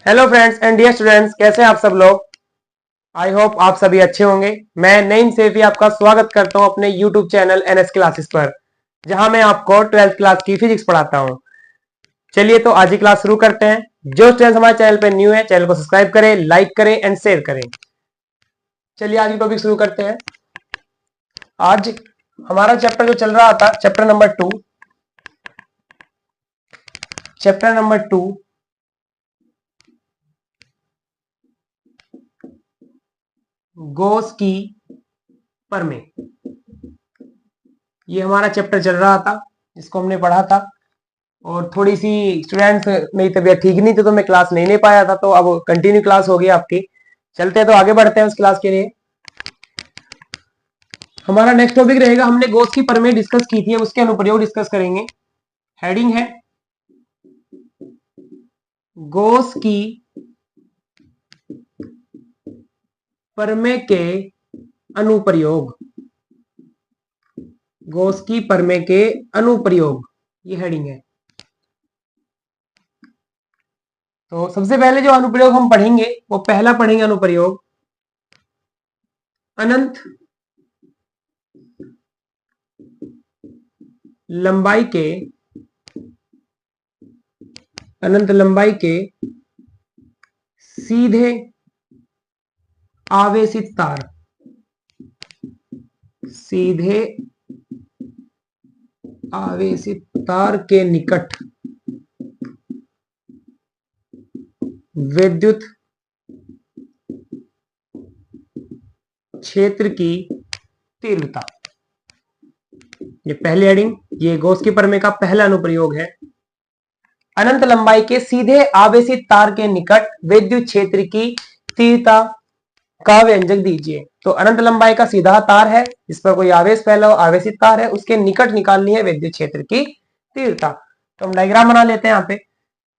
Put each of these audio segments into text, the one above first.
Hello friends and dear students, कैसे हैं आप सब लोग। आई होप आप सभी अच्छे होंगे। मैं नईम सैफी आपका स्वागत करता हूं अपने यूट्यूब चैनल एनएस क्लासेस पर, जहां मैं आपको 12th क्लास की फिजिक्स पढ़ाता हूं। चलिए तो आज की क्लास शुरू करते हैं। जो स्टूडेंट्स हमारे चैनल पर न्यू है, चैनल को सब्सक्राइब करें, लाइक करें एंड शेयर करें। चलिए आज की टॉपिक शुरू करते हैं। आज हमारा चैप्टर जो चल रहा था, चैप्टर नंबर 2 गोस की परमें, ये हमारा चैप्टर चल रहा था जिसको हमने पढ़ा था। और थोड़ी सी स्टूडेंट्स मेरी तबीयत ठीक नहीं थी तो मैं क्लास नहीं ले पाया था, तो अब कंटिन्यू क्लास हो गई आपकी। चलते हैं तो आगे बढ़ते हैं उस क्लास के लिए। हमारा नेक्स्ट टॉपिक रहेगा, हमने गॉस की प्रमेय डिस्कस की थी, अब उसके अनुप्रयोग डिस्कस करेंगे। हेडिंग है गॉस की प्रमेय के अनुप्रयोग। गॉस की प्रमेय के अनुप्रयोग, ये हेडिंग है। तो सबसे पहले जो अनुप्रयोग हम पढ़ेंगे वो पहला पढ़ेंगे अनुप्रयोग, अनंत लंबाई के सीधे आवेशित तार, सीधे आवेशित तार के निकट विद्युत क्षेत्र की तीव्रता। ये पहली हेडिंग, ये गॉस की प्रमेय का पहला अनुप्रयोग है। अनंत लंबाई के सीधे आवेशित तार के निकट विद्युत क्षेत्र की तीव्रता का व्यंजक दीजिए। तो अनंत लंबाई का सीधा तार है, इस पर कोई आवेश फैला हो, आवेशित तार है, उसके निकट निकालनी है विद्युत क्षेत्र की तीव्रता। तो हम डायग्राम बना लेते हैं। यहाँ पे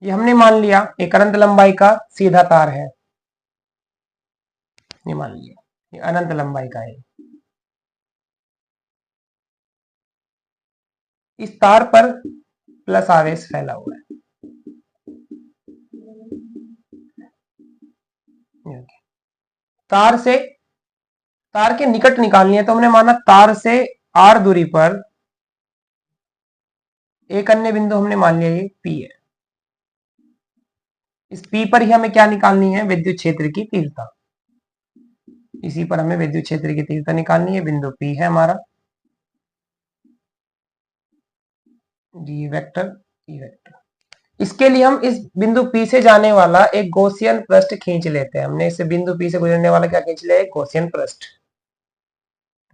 ये हमने मान लिया एक अनंत लंबाई का सीधा तार है, ये मान लिया ये अनंत लंबाई का है। इस तार पर प्लस आवेश फैला हुआ है। तार के निकट निकालनी है, तो हमने माना तार से आर दूरी पर एक अन्य बिंदु हमने मान लिया ये पी है। इस पी पर ही हमें क्या निकालनी है, विद्युत क्षेत्र की तीव्रता। इसी पर हमें विद्युत क्षेत्र की तीव्रता निकालनी है, बिंदु पी है हमारा। D vector E vector. इसके लिए हम इस बिंदु पी से जाने वाला एक गॉसियन पृष्ठ खींच लेते हैं। हमने इस बिंदु पी से गुजरने वाला क्या खींच लिया है, गॉसियन पृष्ठ।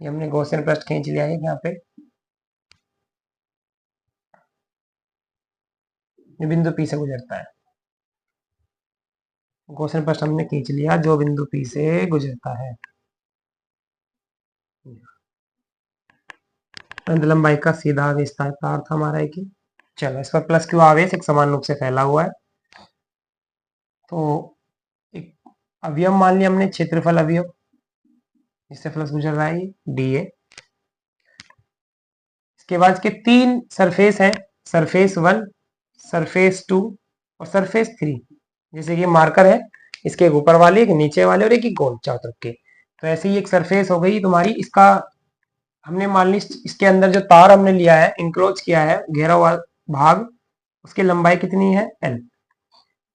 ये हमने गॉसियन पृष्ठ खींच लिया है। यहाँ पे ये बिंदु पी से गुजरता है, गॉसियन पृष्ठ हमने खींच लिया जो बिंदु पी से गुजरता है। अनंत लंबाई का सीधा विस्तार का अर्थ हमारा है कि चलो इस पर प्लस क्यू आवेश एक समान रूप से फैला हुआ है। तो एक अवयव मान लिया हमने, क्षेत्रफल अवयव, इससे फ्लक्स गुजर रहा है डी ए। इसके बाद इसके तीन सरफेस हैं, सरफेस 1, सरफेस 2 और सरफेस 3। जैसे कि मार्कर है, इसके एक ऊपर वाले, एक नीचे वाले और एक गोल चारों तरफ के। तो ऐसे ही एक सरफेस हो गई तुम्हारी। इसका हमने मान ली इसके अंदर जो तार हमने लिया है, इंक्रोच किया है, घेरा हुआ भाग, उसकी लंबाई कितनी है, एल।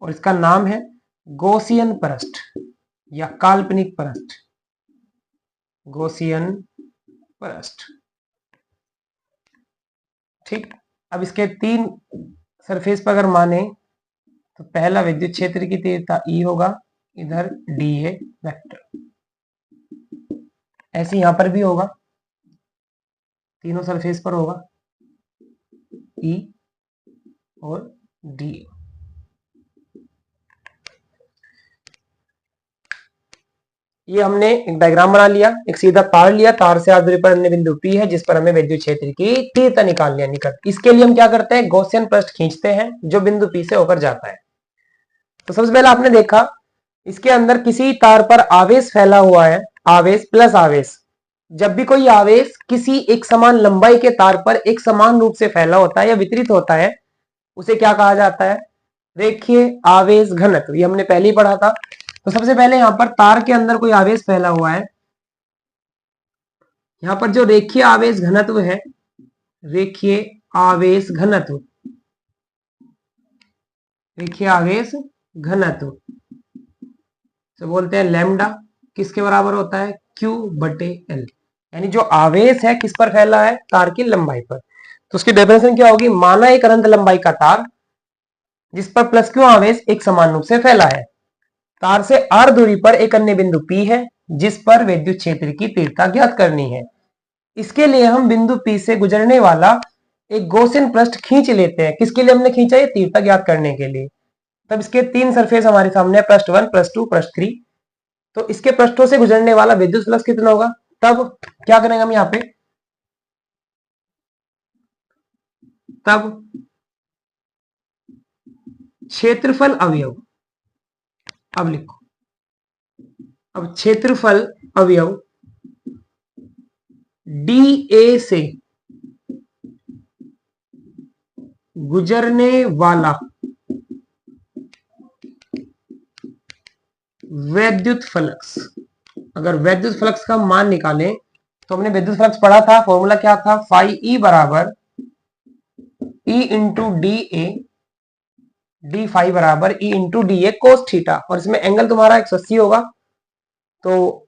और इसका नाम है गॉसियन पृष्ठ या काल्पनिक पृष्ठ, गॉसियन पृष्ठ। ठीक, अब इसके तीन सरफेस पर अगर माने तो पहला विद्युत क्षेत्र की तीव्रता ई होगा, इधर डी है वेक्टर। ऐसे यहां पर भी होगा, तीनों सरफेस पर होगा ई और डी। ये हमने एक डायग्राम बना लिया, एक सीधा तार लिया, तार से दूरी पर अन्य बिंदु पी है जिस पर हमें विद्युत क्षेत्र की तीव्रता निकालनी है निकट। इसके लिए हम क्या करते हैं, गॉसियन पृष्ठ खींचते हैं जो बिंदु पी से होकर जाता है। तो सबसे पहले आपने देखा इसके अंदर किसी तार पर आवेश फैला हुआ है, आवेश प्लस आवेश। जब भी कोई आवेश किसी एक समान लंबाई के तार पर एक समान रूप से फैला होता है या वितरित होता है, उसे क्या कहा जाता है, रेखीय आवेश घनत्व, ये हमने पहले ही पढ़ा था। तो सबसे पहले यहां पर तार के अंदर कोई आवेश फैला हुआ है, यहां पर जो रेखीय आवेश घनत्व है, रेखीय आवेश घनत्व, रेखीय आवेश घनत्व तो बोलते हैं लैम्डा, किसके बराबर होता है, Q/L। यानी जो आवेश है किस पर फैला है, तार की लंबाई पर। तो उसकी डेफिनेशन क्या होगी, माना एक अनंत लंबाई का तार जिस पर प्लस क्यू आवेश एक समान रूप से फैला है, तार से r दूरी पर एक अन्य बिंदु P है जिस पर विद्युत क्षेत्र की तीव्रता ज्ञात करनी है। इसके लिए हम बिंदु P से गुजरने वाला एक गॉसियन पृष्ठ खींच लेते हैं। किसके लिए हमने खींचा, ये तीव्रता ज्ञात करने के लिए। तब इसके तीन सरफेस हमारे सामने है, पृष्ठ 1, पृष्ठ 2, पृष्ठ 3। तो इसके पृष्ठों से गुजरने वाला विद्युत फ्लक्स कितना होगा। तब क्या करेंगे हम यहाँ पे, तब क्षेत्रफल अवयव, अब लिखो, अब क्षेत्रफल अवयव DA से गुजरने वाला वैद्युत फ्लक्स, अगर वैद्युत फ्लक्स का मान निकालें तो हमने विद्युत फ्लक्स पढ़ा था, फॉर्मूला क्या था, फाई ई बराबर E into D A, D phi बराबर E into D A cos theta, और इसमें एंगल तुम्हारा 180 होगा। तो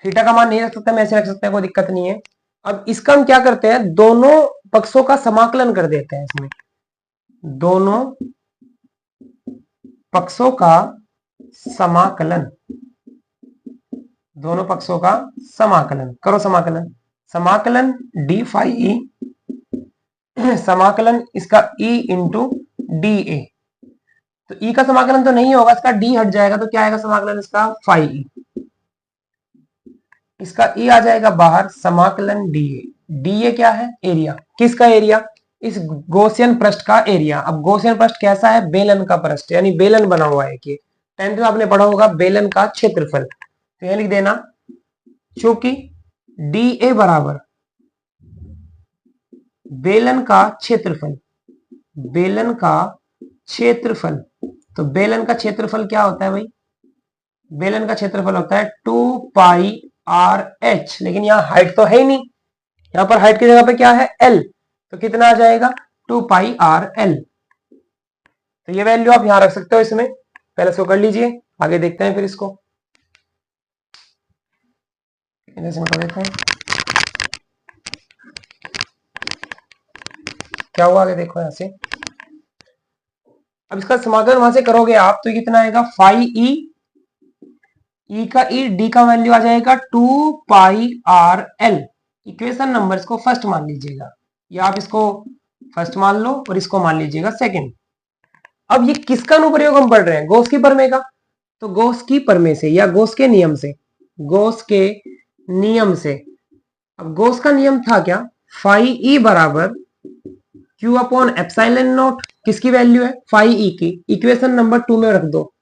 थीटा का मान नहीं रख सकते, हम ऐसे रख सकते हैं, कोई दिक्कत नहीं है। अब इसका हम क्या करते हैं, दोनों पक्षों का समाकलन कर देते हैं। इसमें दोनों पक्षों का समाकलन, दोनों पक्षों का समाकलन करो, समाकलन, समाकलन डी फाई ई, समाकलन इसका E इंटू डी ए। तो E का समाकलन तो नहीं होगा, इसका D हट जाएगा, तो क्या आएगा समाकलन इसका, फाई ई। इसका E आ जाएगा बाहर, समाकलन DA। DA क्या है, एरिया, किसका एरिया, इस गॉसियन पृष्ठ का एरिया। अब गॉसियन पृष्ठ कैसा है, बेलन का पृष्ठ, यानी बेलन बना हुआ है। कि 10th में आपने पढ़ा होगा बेलन का क्षेत्रफल। तो यह लिख देना, चूंकि DA बराबर बेलन का क्षेत्रफल, बेलन का क्षेत्रफल, तो बेलन का क्षेत्रफल क्या होता है भाई, बेलन का क्षेत्रफल होता है 2πr/h। लेकिन यहाँ हाइट तो है ही नहीं, यहाँ पर हाइट की जगह पे क्या है, L। तो कितना आ जाएगा, 2πr/L। तो ये वैल्यू आप यहां रख सकते हो इसमें, पहले इसको कर लीजिए, आगे देखते हैं फिर इसको। कर देते हैं क्या हुआ, आगे देखो यहां से। अब इसका समाकलन वहां से करोगे आप, तो कितना आएगा, फाई ई का ई, डी का वैल्यू आ जाएगा 2πr/L। इक्वेशन नंबर इसको फर्स्ट मान लीजिएगा, या आप इसको फर्स्ट मान लो और इसको मान लीजिएगा सेकंड। अब ये किसका अनुप्रयोग हम पढ़ रहे हैं, गॉस की प्रमेय का। तो गॉस की प्रमेय से या गॉस के नियम से, गॉस के नियम से। अब गॉस का नियम था क्या, फाई ई बराबर Q अपॉन एप्सिलॉन नॉट, किसकी वैल्यू है, फाई ई की। इक्वेशन नंबर 2 में रख दो,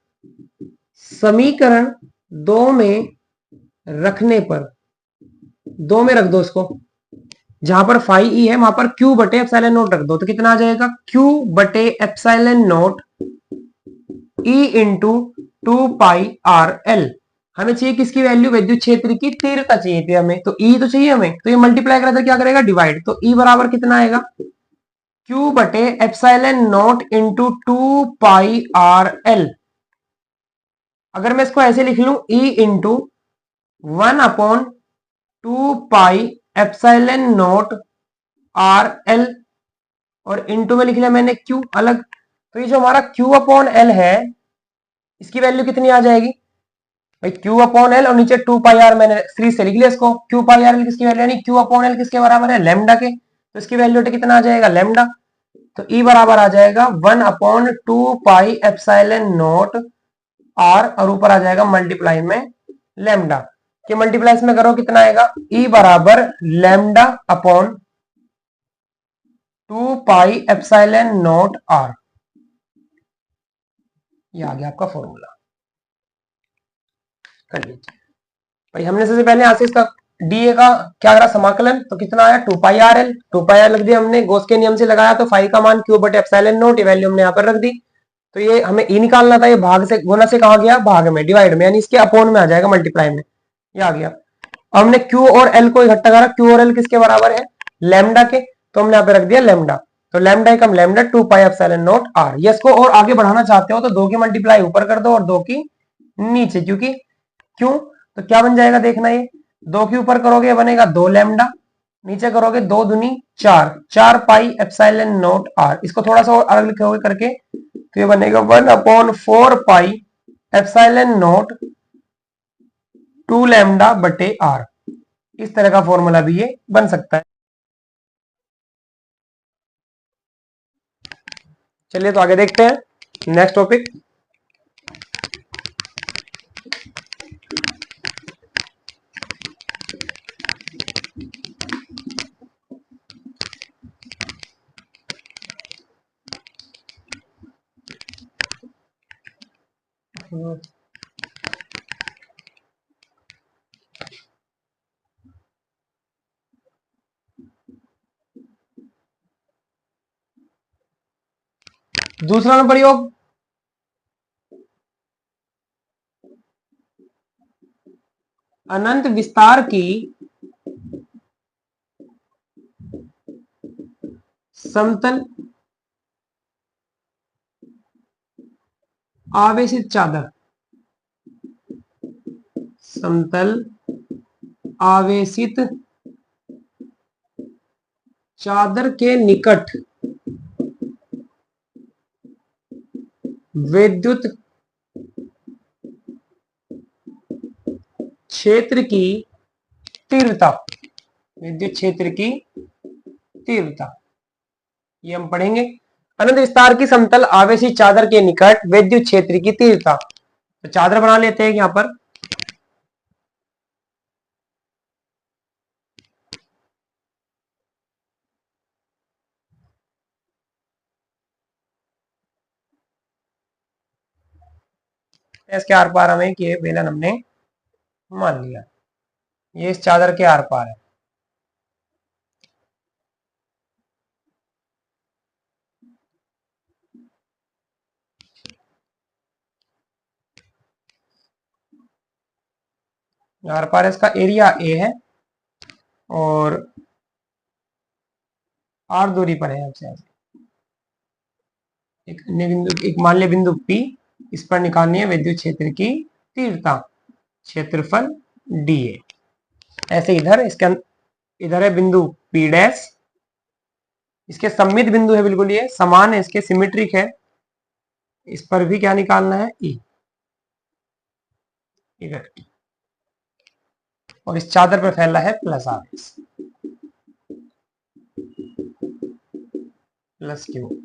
समीकरण 2 में रखने पर, 2 में रख दो इसको, जहां पर फाई ई है वहां पर Q/एप्सिलॉन नॉट रख दो। तो कितना आ जाएगा, Q/एप्सिलॉन नॉट E इंटू 2πr/L। हमें चाहिए किसकी वैल्यू, विद्युत क्षेत्र की तीव्रता चाहिए थी हमें, तो E तो चाहिए हमें, तो ये मल्टीप्लाई करा तो क्या करेगा, डिवाइड। तो E बराबर कितना आएगा, Q/एप्सिलॉन नॉट इंटू 2πr/L। अगर मैं इसको ऐसे लिख लूं, E इंटू 1/2π/एप्सिलॉन नॉट R/L, और इंटू में लिख लिया मैंने Q अलग। तो ये जो हमारा Q/L है, इसकी वैल्यू कितनी आ जाएगी भाई, Q/L, और नीचे 2πr मैंने 3 से लिख लिया इसको। Q/L किसकी वैल्यू, यानी Q/L किसके बराबर है, लैम्डा के। तो इसकी वैल्यू कितना आ जाएगा, लैम्डा। तो E बराबर आ जाएगा 1/2π/एप्सिलॉन नॉट R, और ऊपर आ जाएगा मल्टीप्लाई में लैम्डा के, मल्टीप्लाई में करो कितना आएगा, E बराबर लैम्डा अपॉन 2π/एप्सिलॉन नॉट R। ये आ गया आपका फॉर्मूला, कर लीजिए भाई। हमने सबसे पहले यहां से इसका डीए का क्या करा समाकलन, तो कितना आया 2 पाई आर एल, 2 पाई आर लग दिया हमने, गॉस के नियम से लगाया तो फाई का मान क्यू बटे एप्सिलॉन नॉट, ये वैल्यू हमने यहाँ पर रख दी। तो ये हमें ई निकालना था, ये भाग से गुना से कहा गया भाग में, डिवाइड में, यानी इसके अपोन में आ जाएगा, मल्टीप्लाई में, ये आ गया। अब हमने क्यू और एल को इकट्ठा करा, क्यू और एल किसके बराबर है, लैम्डा के, तो हमने यहाँ पे रख दिया लैम्डा, तो लैम्डा कम lambda 2 pi epsilon nought r. ये इसको और आगे बढ़ाना चाहते हो तो 2 की मल्टीप्लाई ऊपर कर दो और 2 की नीचे, क्योंकि क्यों, तो क्या बन जाएगा देखना, ये 2 के ऊपर करोगे बनेगा 2 लैम्डा, नीचे करोगे 2 दूनी 4, 4 पाई एप्सिलॉन नॉट आर। इसको थोड़ा सा और अलग लिखोगे करके तो ये बनेगा 1/4 पाई एप्सिलॉन नॉट 2 लैम्डा बटे आर। इस तरह का फॉर्मूला भी ये बन सकता है। चलिए तो आगे देखते हैं नेक्स्ट टॉपिक। दूसरा अनुप्रयोग, अनंत विस्तार की समतल आवेशित चादर, समतल आवेशित चादर के निकट विद्युत क्षेत्र की तीव्रता, विद्युत क्षेत्र की तीव्रता, ये हम पढ़ेंगे। अनंत विस्तार की समतल आवेशित चादर के निकट विद्युत क्षेत्र की तीव्रता, तो चादर बना लेते हैं यहां पर, इसके आर पार हमें कि बेलन हमने मान लिया, ये इस चादर के आर पार है। आर पार इसका एरिया ए है और आर दूरी पर है हमसे, एक अन्य बिंदु, एक मान लिया बिंदु पी, इस पर निकालनी है विद्युत क्षेत्र की तीव्रता, क्षेत्रफल डीए। ऐसे इधर इसके इधर है बिंदु पी डैश, इसके सममित बिंदु है, बिल्कुल ये समान है, इसके सिमेट्रिक है, इस पर भी क्या निकालना है ई, इधर, और इस चादर पर फैला है प्लस आवेश, प्लस क्यू।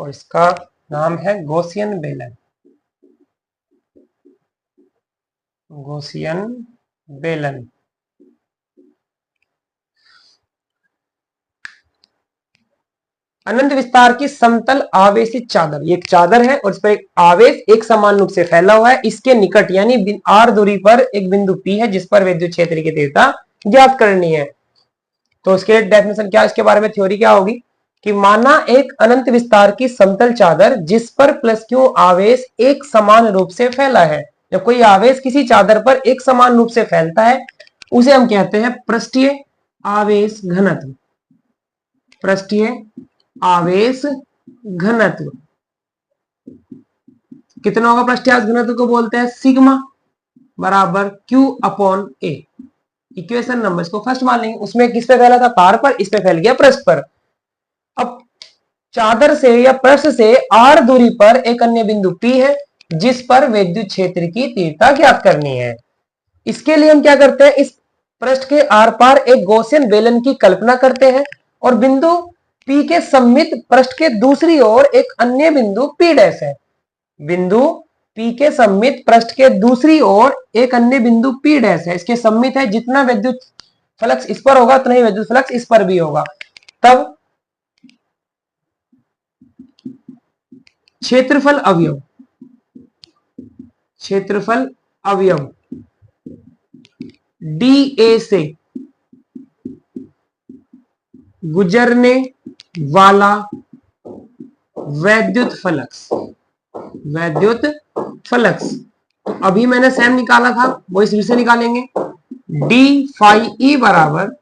और इसका नाम है गॉसियन बेलन, गॉसियन बेलन। अनंत विस्तार की समतल आवेशित चादर, ये एक चादर है और इस पर एक आवेश एक समान रूप से फैला हुआ है, इसके निकट यानी आर दूरी पर एक बिंदु पी है जिस पर विद्युत क्षेत्र की तीव्रता ज्ञात करनी है। तो उसके डेफिनेशन क्या, इसके बारे में थ्योरी क्या होगी कि माना एक अनंत विस्तार की समतल चादर जिस पर प्लस क्यू आवेश एक समान रूप से फैला है। जब कोई आवेश किसी चादर पर एक समान रूप से फैलता है उसे हम कहते हैं पृष्ठीय आवेश घनत्व, पृष्ठीय आवेश घनत्व। कितना होगा पृष्ठीय आवेश घनत्व को बोलते हैं सिग्मा बराबर क्यू अपॉन ए। इक्वेशन नंबर इसको फर्स्ट मान लेंगे, उसमें किस पे फैला था तार पर, इस पे फैल गया पृष्ठ पर। अब चादर से या पृष्ठ से आर दूरी पर एक अन्य बिंदु पी है जिस पर विद्युत क्षेत्र की तीव्रता ज्ञात करनी है। इसके लिए हम क्या करते हैं, इस पृष्ठ के आर पार एक गॉसियन बेलन की कल्पना करते हैं और बिंदु पी के सममित पृष्ठ के दूसरी ओर एक अन्य बिंदु पी डैश है, बिंदु पी के सममित पृष्ठ के दूसरी ओर एक अन्य बिंदु पी डैश है, इसके सममित है, जितना विद्युत फ्लक्स इस पर होगा उतना ही विद्युत फ्लक्स इस पर भी होगा। तब क्षेत्रफल अवयव, क्षेत्रफल अवयव डीए से गुजरने वाला वैद्युत फ्लक्स, वैद्युत फ्लक्स, तो अभी मैंने सैम निकाला था वो इस से निकालेंगे, डी फाई ई बराबर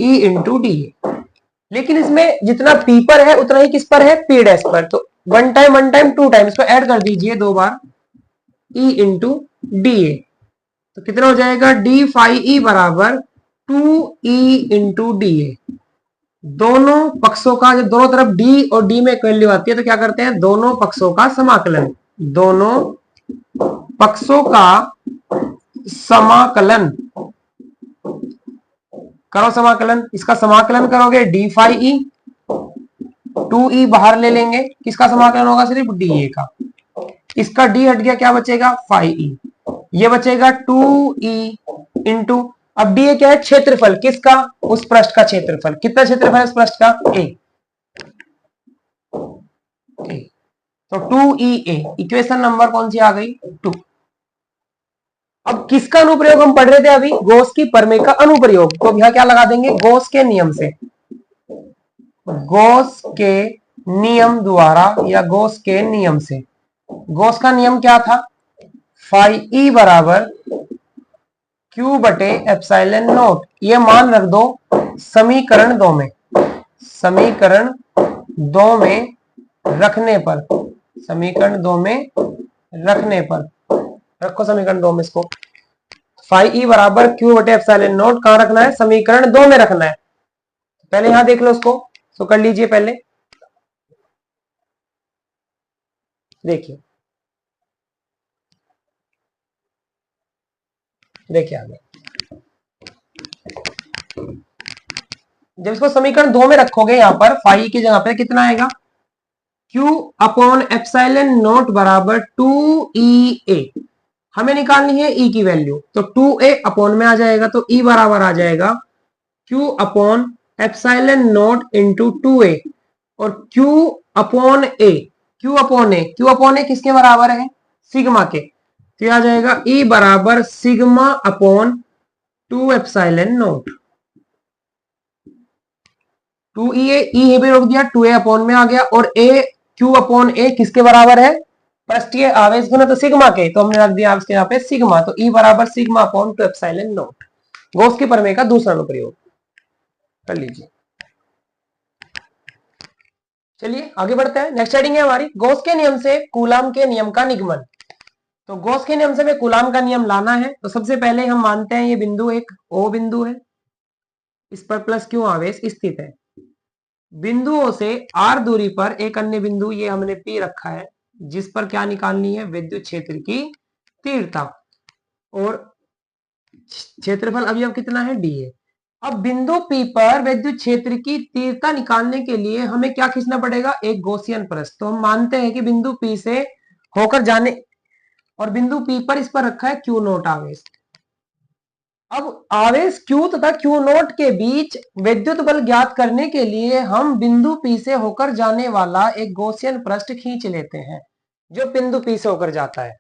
ई इंटू डी ए। लेकिन इसमें जितना पी पर है उतना ही किस पर है, पी डैश पर, तो वन टाइम टू टाइम इसको ऐड कर दीजिए दो बार, ई इंटू डी ए, तो कितना हो जाएगा, डी फाई ई बराबर 2e इंटू डी ए। दोनों पक्षों का, जब दोनों तरफ डी और डी में एक वैल्यू आती है तो क्या करते हैं, दोनों पक्षों का समाकलन, दोनों पक्षों का समाकलन करो, समाकलन, इसका समाकलन करोगे डी फाई ई, 2e बाहर ले लेंगे, किसका समाकलन होगा, सिर्फ डी ए का, इसका डी हट गया, क्या बचेगा, फाई ई, ये बचेगा 2e इंटू, अब डी ए क्या है, क्षेत्रफल किसका, उस पृष्ठ का क्षेत्रफल, कितना क्षेत्रफल है उस पृष्ठ का, ए, तो 2e a, इक्वेशन नंबर कौन सी आ गई, 2। अब किसका अनुप्रयोग हम पढ़ रहे थे अभी, गॉस की प्रमेय का अनुप्रयोग, तो यहां क्या लगा देंगे, गॉस के नियम से, गॉस के नियम द्वारा या गॉस के नियम से, गॉस का नियम क्या था, फाई ई बराबर क्यू बटे एप्सिलॉन नॉट, ये मान रख दो समीकरण 2 में, समीकरण 2 में रखने पर, समीकरण 2 में रखने पर, रखो समीकरण 2 में इसको, फाई ई बराबर क्यू बटे एप्सिलॉन नॉट कहां रखना है, समीकरण 2 में रखना है, पहले यहां देख लो उसको, तो कर लीजिए पहले, देखिए देखिए आगे, जब इसको समीकरण 2 में रखोगे यहां पर फाई की जगह पे कितना आएगा, Q अपॉन एप्सिलॉन नॉट बराबर 2e a, हमें निकालनी है E की वैल्यू, तो 2a अपॉन में आ जाएगा, तो E बराबर आ जाएगा Q upon epsilon nought into 2a, और Q upon a, Q upon a, Q upon a किसके बराबर है, सिग्मा के, तो आ जाएगा E बराबर sigma upon 2 epsilon not, 2e e भी रोक दिया, 2a अपॉन में आ गया, और a Q अपॉन a किसके बराबर है, पृष्ठीय आवेश गुना तो सिग्मा के, तो हमने रख दिया इसके यहाँ पे सिग्मा, तो E बराबर sigma upon 2 epsilon not, Gauss की प्रमेय का दूसरा अनुप्रयोग कर लीजिए। चलिए आगे बढ़ते हैं, नेक्स्ट हेडिंग है हमारी, गॉस के नियम से कूलाम के नियम का निगमन। तो गॉस के नियम से हमें कूलाम का नियम लाना है, तो सबसे पहले हम मानते हैं ये बिंदु एक O बिंदु है, इस पर प्लस क्यू आवेश स्थित है, बिंदुओं से r दूरी पर एक अन्य बिंदु, ये हमने P रखा है, जिस पर क्या निकालनी है, विद्युत क्षेत्र की तीव्रता, और क्षेत्रफल अवयव कितना है, dA। अब बिंदु P पर विद्युत क्षेत्र की तीव्रता निकालने के लिए हमें क्या खींचना पड़ेगा, एक गॉसियन पृष्ठ, तो हम मानते हैं कि बिंदु P से होकर जाने, और बिंदु P पर इस पर रखा है Q नोट आवेश। अब आवेश Q तथा Q नोट के बीच विद्युत बल ज्ञात करने के लिए हम बिंदु P से होकर जाने वाला एक गॉसियन पृष्ठ खींच लेते हैं, जो बिंदु P से होकर जाता है,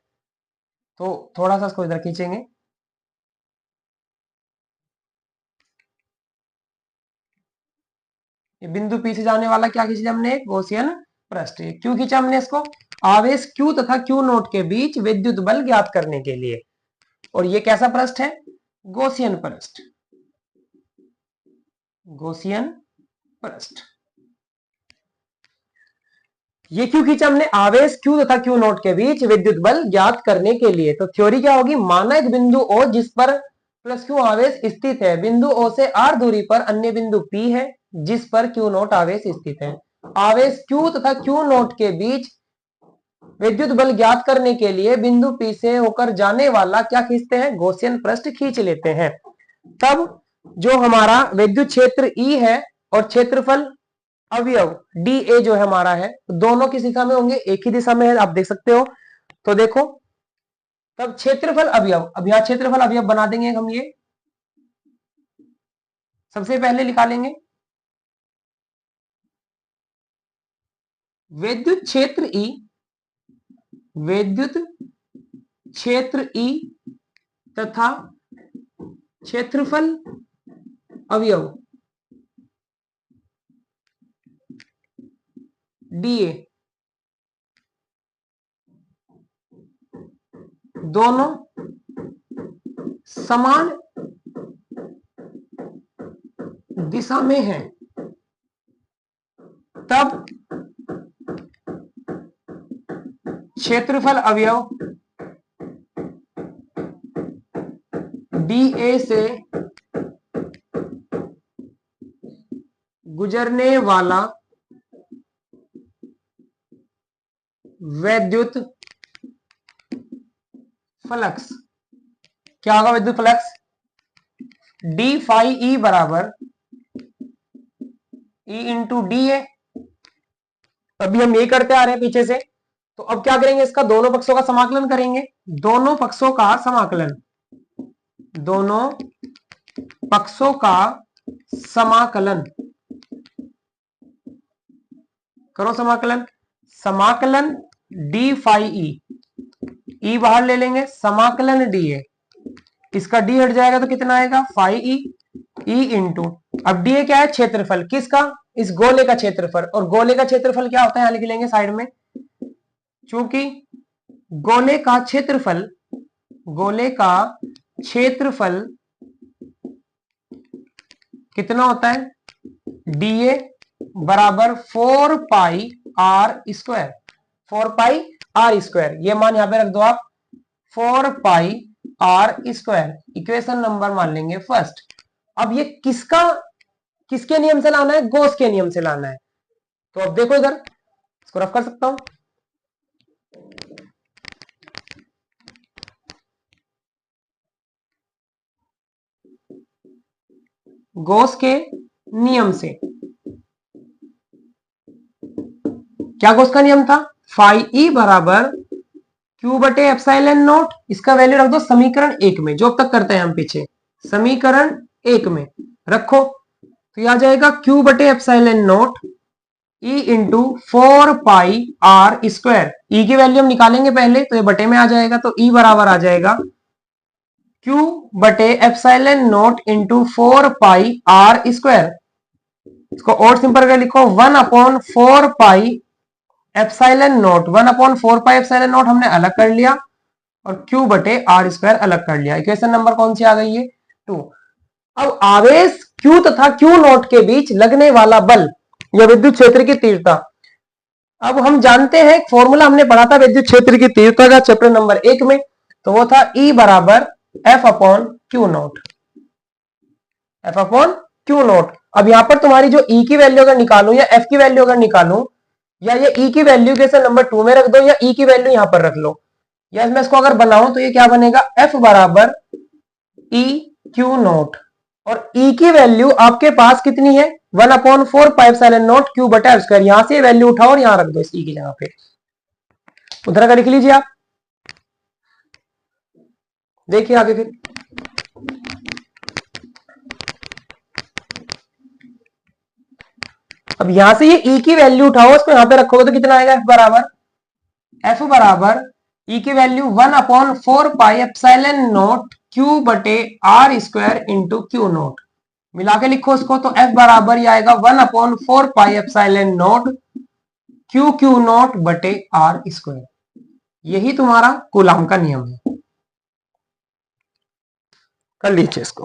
तो थोड़ा सा इसको इधर खींचेंगे, ये बिंदु P से जाने वाला क्या खींचा हमने, एक गॉसियन पृष्ठ, क्यों खींचा हमने इसको, आवेश Q तथा Q नोट के बीच विद्युत बल ज्ञात करने के लिए, और ये कैसा पृष्ठ है, गॉसियन पृष्ठ, गॉसियन पृष्ठ। ये क्यों खींचा हमने, आवेश Q तथा Q नोट के बीच विद्युत बल ज्ञात करने के लिए, तो थ्योरी क्या होगी, माना एक बिंदु O जिस पर प्लस Q आवेश स्थित है, बिंदु O से R दूरी पर अन्य बिंदु P है जिस पर Q नोट आवेश स्थित है, आवेश Q तथा Q नोट के बीच विद्युत बल ज्ञात करने के लिए बिंदु P से होकर जाने वाला क्या खींचते हैं, गॉसियन पृष्ठ खींच लेते हैं, तब जो हमारा विद्युत क्षेत्र E है और क्षेत्रफल अवयव dA जो है हमारा है, दोनों किस दिशा में होंगे, एक ही दिशा में है, आप देख सकते हो, तो देखो तब क्षेत्रफल अवयव, अब यहां क्षेत्रफल अवयव बना देंगे हम, ये सबसे पहले निकालेंगे, विद्युत क्षेत्र E, विद्युत क्षेत्र E तथा क्षेत्रफल अवयव dA दोनों समान दिशा में है, तब क्षेत्रफल अवयव dA से गुजरने वाला वैद्युत फ्लक्स क्या होगा? विद्युत फ्लक्स डी फाई ई बराबर ई इंटू डी ए। अभी हम ये करते आ रहे हैं पीछे से, तो अब क्या करेंगे? इसका दोनों पक्षों का समाकलन करेंगे। दोनों पक्षों का समाकलन, दोनों पक्षों का समाकलन करो। समाकलन, समाकलन डी फाई ई बाहर ले लेंगे, समाकलन डी ए, इसका डी हट जाएगा तो कितना आएगा? फाई ई इंटू, अब डी ए क्या है? क्षेत्रफल किसका? इस गोले का क्षेत्रफल। और गोले का क्षेत्रफल क्या होता है? यहां लिख लेंगे साइड में, चूंकि गोले का क्षेत्रफल, गोले का क्षेत्रफल कितना होता है? डीए बराबर 4 pi are square, 4 pi are square, ये मान यहां पे रख दो आप, 4 pi are square. Equation number मान लेंगे फर्स्ट। अब ये किसके नियम से लाना है? गॉस के नियम से लाना है। तो अब देखो इधर, इसको रफ कर सकता हूं। गॉस के नियम से, क्या गॉस का नियम था? फाई ई बराबर क्यू बटे एप्सिलॉन नॉट, इसका वैल्यू रख दो समीकरण 1 में, जो अब तक करते हैं हम पीछे। समीकरण 1 में रखो तो यह आ जाएगा क्यू बटे epsilon naught E into 4 pi are square. E की वैल्यू हम निकालेंगे पहले, तो ये बटे में आ जाएगा, तो ई बराबर आ जाएगा क्यू बटे epsilon nought into 4 pi are square. इसको और सिंपल कर लिखो, 1/4 pi epsilon nought, 1/4 pi epsilon nought हमने अलग कर लिया और क्यू बटे आर स्क्वायर अलग कर लिया। इक्वेशन नंबर कौन सी आ गई है? 2। अब आवेश क्यू तथा क्यू नॉट के बीच लगने वाला बल या विद्युत क्षेत्र की तीव्रता, अब हम जानते हैं फॉर्मूला हमने पढ़ा था विद्युत क्षेत्र की तीव्रता का चैप्टर नंबर 1 में, तो वो था E बराबर F upon Q not, F upon Q not. अब यहां पर तुम्हारी जो E की वैल्यू अगर निकालूं या F की वैल्यू अगर निकालूं, या ये E की वैल्यू के नंबर 2 में रख दो या E की वैल्यू यहां पर रख लो, या मैं इसको अगर बनाऊं तो ये क्या बनेगा? F बराबर E क्यू नॉट, और E की वैल्यू आपके पास कितनी है? 1/4 पाई एप्सिलॉन नॉट क्यू बटा स्क्वायर। यहां से वैल्यू उठाओ और यहां रख दो इस E की जगह पे, उधर का लिख लीजिए आप। देखिए आगे फिर, अब यहां से ये E की वैल्यू उठाओ, इसको यहां पे रखोगे तो कितना आएगा? F बराबर E की value 1/4 pi epsilon naught Q बटे R square into Q naught. मिला के लिखो इसको, तो F बराबर ही आएगा 1/4 pi epsilon naught Q not बटे आर स्क्वायर। यही तुम्हारा कूलाम का नियम है। कर लीजिए इसको।